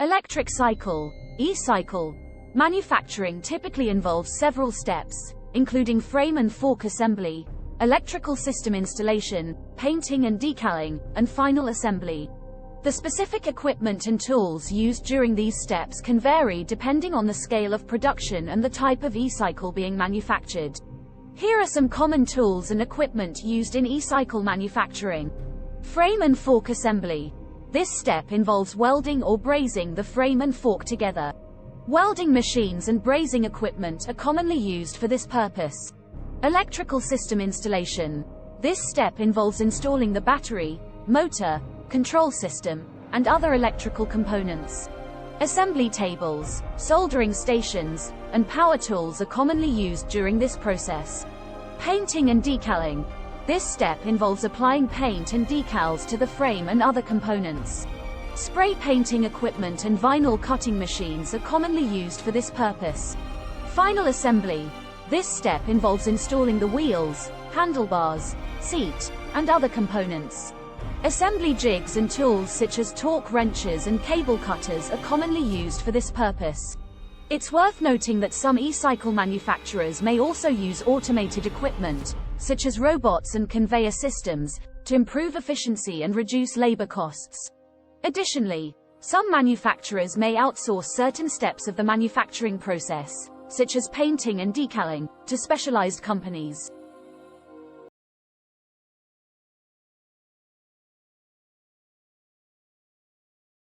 Electric cycle, e-cycle. Manufacturing typically involves several steps, including frame and fork assembly, electrical system installation, painting and decaling, and final assembly. The specific equipment and tools used during these steps can vary depending on the scale of production and the type of e-cycle being manufactured. Here are some common tools and equipment used in e-cycle manufacturing. Frame and fork assembly. This step involves welding or brazing the frame and fork together. Welding machines and brazing equipment are commonly used for this purpose. Electrical system installation. This step involves installing the battery, motor, control system, and other electrical components. Assembly tables, soldering stations, and power tools are commonly used during this process. Painting and decaling. This step involves applying paint and decals to the frame and other components. Spray painting equipment and vinyl cutting machines are commonly used for this purpose. Final assembly. This step involves installing the wheels, handlebars, seat, and other components. Assembly jigs and tools such as torque wrenches and cable cutters are commonly used for this purpose. It's worth noting that some e-cycle manufacturers may also use automated equipment, such as robots and conveyor systems, to improve efficiency and reduce labor costs. Additionally, some manufacturers may outsource certain steps of the manufacturing process, such as painting and decaling, to specialized companies.